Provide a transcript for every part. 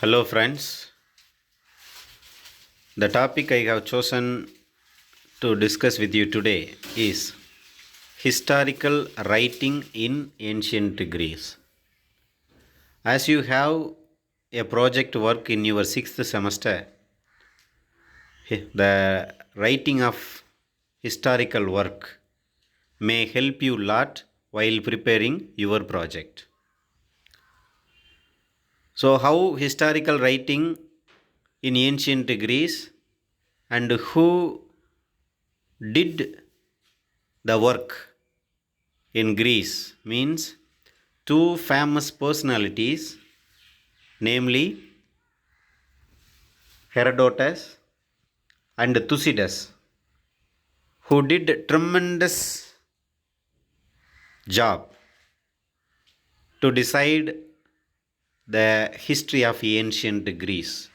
Hello, friends. The topic I have chosen to discuss with you today is historical writing in ancient Greece. As you have a project work in your sixth semester, the writing of historical work may help you lot while preparing your project. So, how historical writing in ancient Greece and who did the work in Greece means two famous personalities, namely Herodotus and Tousidas, who did tremendous job to decide the history of ancient Greece.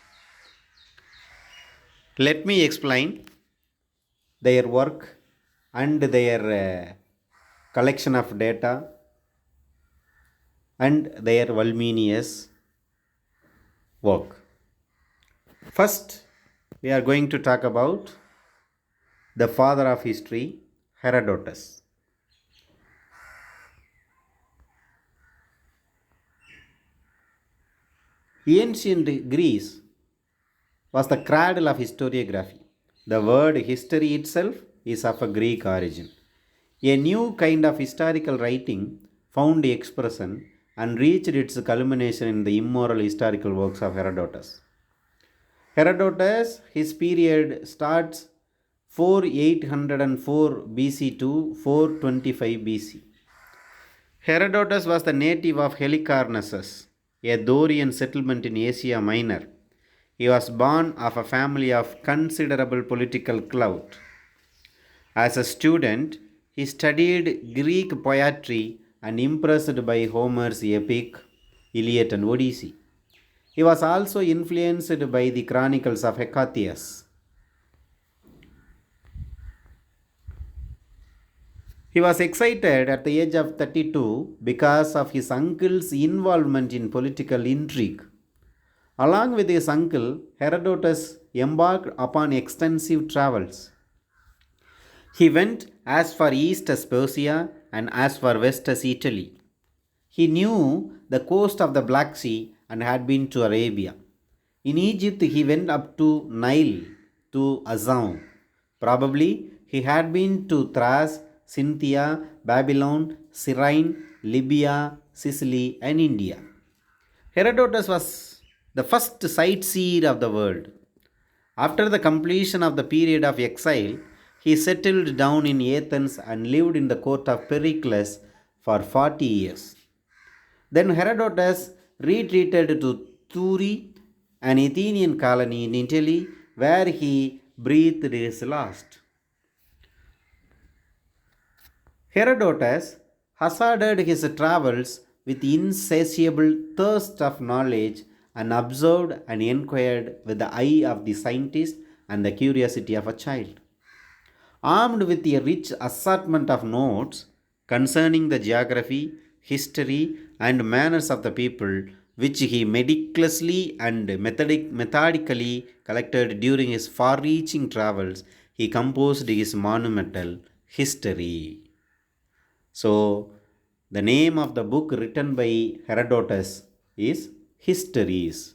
Let me explain their work and their collection of data and their voluminous work. First, we are going to talk about the father of history, Herodotus. Ancient Greece was the cradle of historiography. The word history itself is of a Greek origin. A new kind of historical writing found expression and reached its culmination in the immortal historical works of Herodotus. Herodotus, his period starts 4804 BC to 425 BC. Herodotus was the native of Halicarnassus, a Dorian settlement in Asia Minor. He was born of a family of considerable political clout. As a student, he studied Greek poetry and impressed by Homer's epic, Iliad and Odyssey. He was also influenced by the chronicles of Hecataeus. He was excited at the age of 32 because of his uncle's involvement in political intrigue. Along with his uncle, Herodotus embarked upon extensive travels. He went as far east as Persia and as far west as Italy. He knew the coast of the Black Sea and had been to Arabia. In Egypt, he went up to Nile to Azam. Probably he had been to Thrace, Cynthia, Babylon, Cyrene, Libya, Sicily, and India. Herodotus was the first sightseer of the world. After the completion of the period of exile, he settled down in Athens and lived in the court of Pericles for 40 years. Then Herodotus retreated to Turi, an Athenian colony in Italy, where he breathed his last. Herodotus hazarded his travels with insatiable thirst of knowledge and observed and inquired with the eye of the scientist and the curiosity of a child. Armed with a rich assortment of notes concerning the geography, history, and manners of the people, which he meticulously and methodically collected during his far reaching travels, he composed his monumental History. So, the name of the book written by Herodotus is Histories.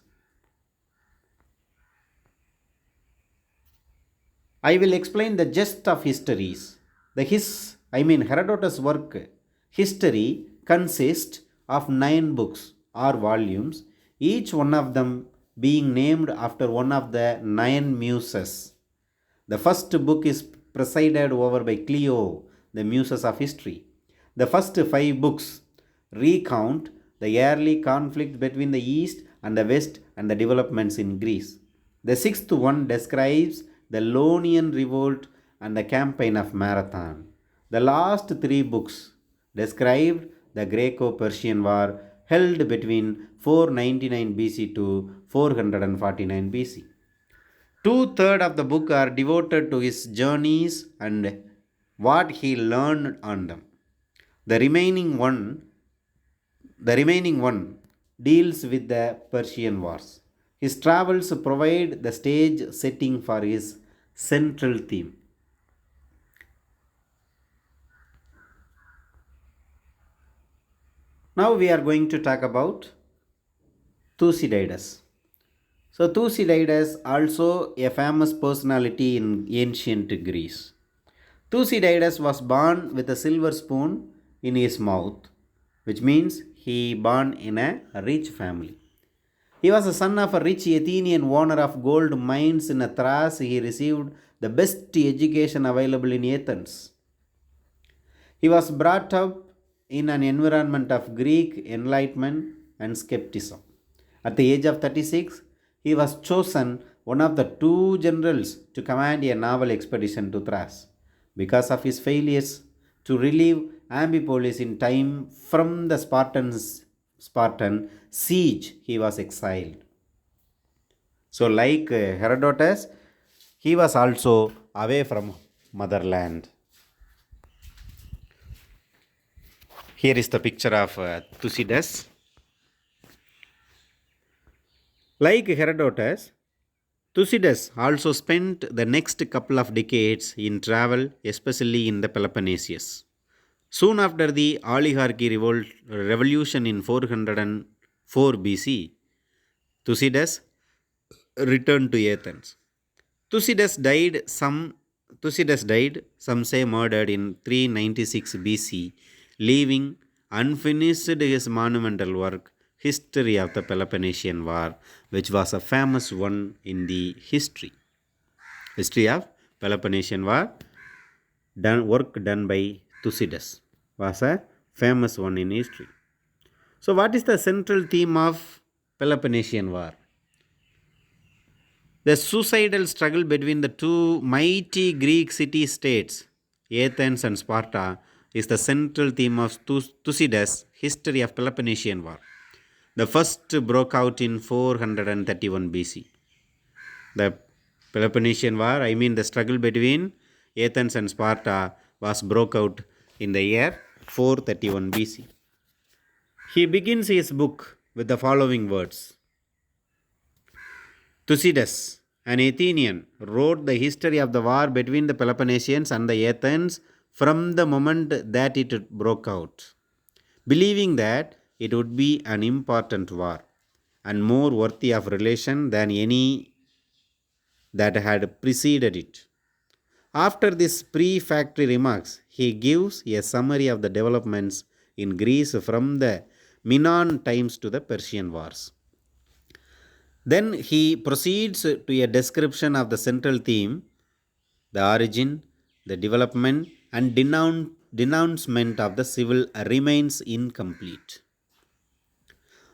I will explain the gist of Histories. Herodotus' work, History, consists of 9 books or volumes, each one of them being named after one of the 9 muses. The first book is presided over by Clio, the muses of history. The first 5 books recount the early conflict between the East and the West and the developments in Greece. The sixth one describes the Ionian Revolt and the campaign of Marathon. The last 3 books described the Greco-Persian War held between 499 BC to 449 BC. Two-thirds of the book are devoted to his journeys and what he learned on them. The remaining one deals with the Persian Wars. His travels provide the stage setting for his central theme. Now we are going to talk about Thucydides. So Thucydides also a famous personality in ancient Greece. Thucydides was born with a silver spoon in his mouth, which means he born in a rich family. He was the son of a rich Athenian owner of gold mines in Thrace. He received the best education available in Athens. He was brought up in an environment of Greek enlightenment and skepticism. At the age of 36, he was chosen one of the two generals to command a naval expedition to Thrace. Because of his failures to relieve Amphipolis in time from the Spartan siege, he was exiled. So, like Herodotus, he was also away from motherland. Here is the picture of Tousidas. Like Herodotus, Tousidas also spent the next couple of decades in travel, especially in the Peloponnesians. Soon after the oligarchy revolution in 404 BC, Tousidas returned to Athens. Tousidas died, some some say murdered in 396 BC, leaving unfinished his monumental work, History of the Peloponnasian War, which was a famous one in the history. History of Peloponnasian War, work done by Tousidas, was a famous one in history. So, what is the central theme of Peloponnesian War? The suicidal struggle between the two mighty Greek city states, Athens and Sparta, is the central theme of Thucydides' History of Peloponnesian War. The first broke out in 431 BC. The Peloponnesian War, the struggle between Athens and Sparta, was broke out in the year 431 BC. He begins his book with the following words. Tousidas, an Athenian, wrote the history of the war between the Peloponnesians and the Athens from the moment that it broke out, believing that it would be an important war and more worthy of relation than any that had preceded it. After these prefatory remarks, he gives a summary of the developments in Greece from the Minon times to the Persian wars. Then he proceeds to a description of the central theme, the origin, the development, and denouncement of the civil remains incomplete.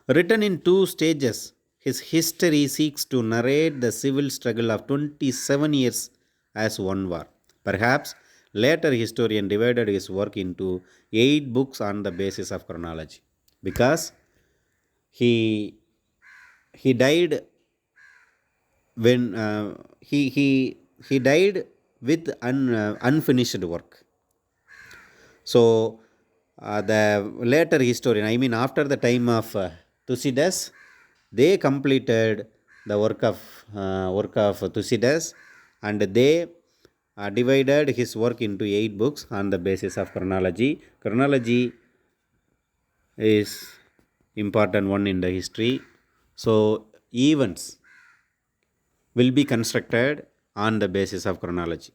Written in two stages, his history seeks to narrate the civil struggle of 27 years as one war. Perhaps later historian divided his work into 8 books on the basis of chronology, because he died when he died with unfinished work. So the later historian, after the time of Thucydides, they completed the work of Thucydides, and they divided his work into 8 books on the basis of chronology. Chronology is important one in the history. So events will be constructed on the basis of chronology.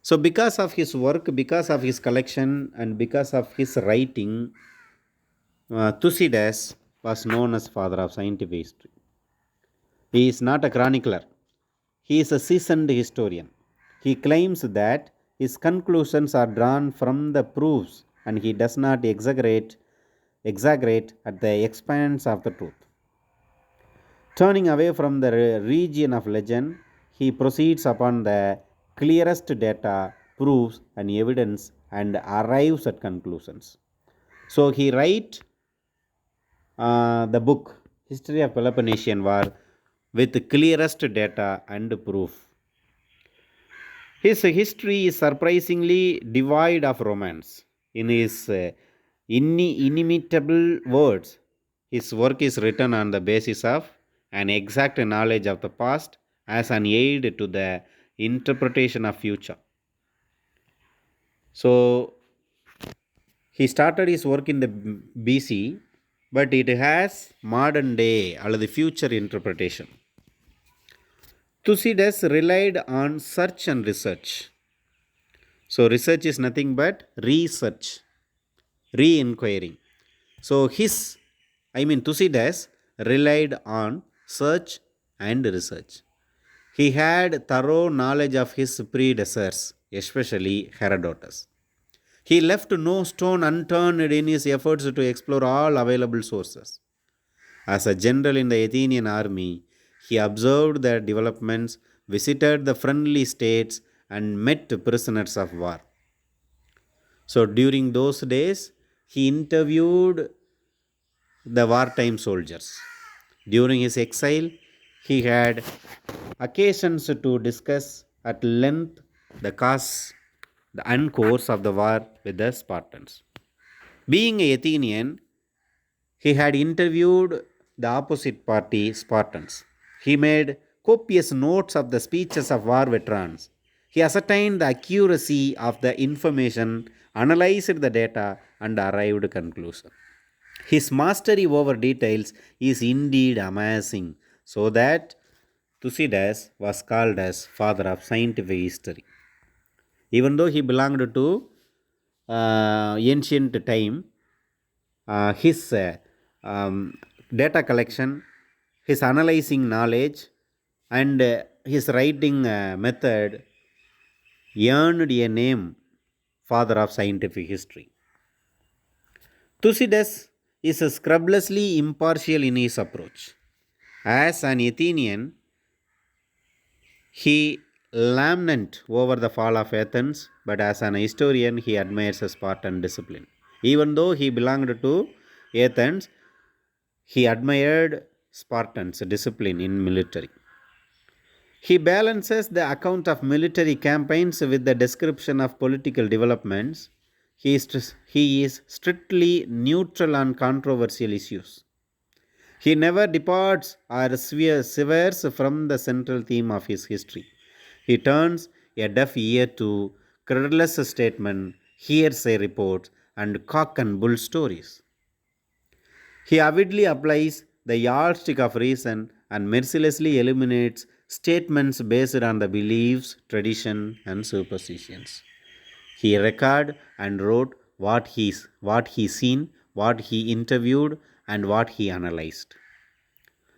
So because of his work, because of his collection, and because of his writing, Thucydides was known as father of scientific history. He is not a chronicler. He is a seasoned historian. He claims that his conclusions are drawn from the proofs, and he does not exaggerate at the expense of the truth. Turning away from the region of legend, he proceeds upon the clearest data, proofs, and evidence, and arrives at conclusions. So he writes the book History of Peloponnesian War with the clearest data and proof. His history is surprisingly devoid of romance. In his inimitable words, his work is written on the basis of an exact knowledge of the past as an aid to the interpretation of future. So he started his work in the BC, but it has modern day or the future interpretation. Thucydides relied on search and research. So research is nothing but research, re-inquiring. So Thucydides relied on search and research. He had thorough knowledge of his predecessors, especially Herodotus. He left no stone unturned in his efforts to explore all available sources. As a general in the Athenian army, he observed their developments, visited the friendly states, and met prisoners of war. So during those days, he interviewed the wartime soldiers. During his exile, he had occasions to discuss at length the cause and course of the war with the Spartans. Being a Athenian, he had interviewed the opposite party, Spartans. He made copious notes of the speeches of war veterans. He ascertained the accuracy of the information, analyzed the data, and arrived at conclusion. His mastery over details is indeed amazing, so that Thucydides was called as father of scientific history. Even though he belonged to ancient time, his data collection, his analyzing knowledge, and his writing method earned a name father of scientific history. Thucydides is scrupulously impartial in his approach. As an Athenian, he lamented over the fall of Athens, but as an historian, he admires Spartan discipline. Even though he belonged to Athens, he admired Spartans' discipline in military. He balances the account of military campaigns with the description of political developments. He is strictly neutral on controversial issues. He never departs or severs from the central theme of his history. He turns a deaf ear to credulous statements, hearsay reports, and cock and bull stories. He avidly applies the yardstick of reason and mercilessly eliminates statements based on the beliefs, tradition, and superstitions. He recorded and wrote what he seen, what he interviewed, and what he analyzed.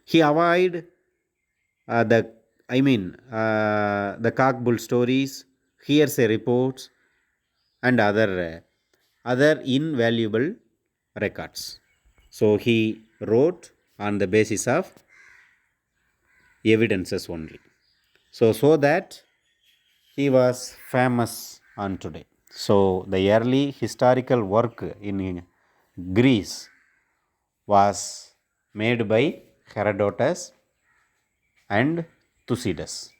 He avoided the cock bull stories, hearsay reports, and other invaluable records. So he wrote on the basis of evidences only. So that he was famous on today. So the early historical work in Greece was made by Herodotus and Tousidas.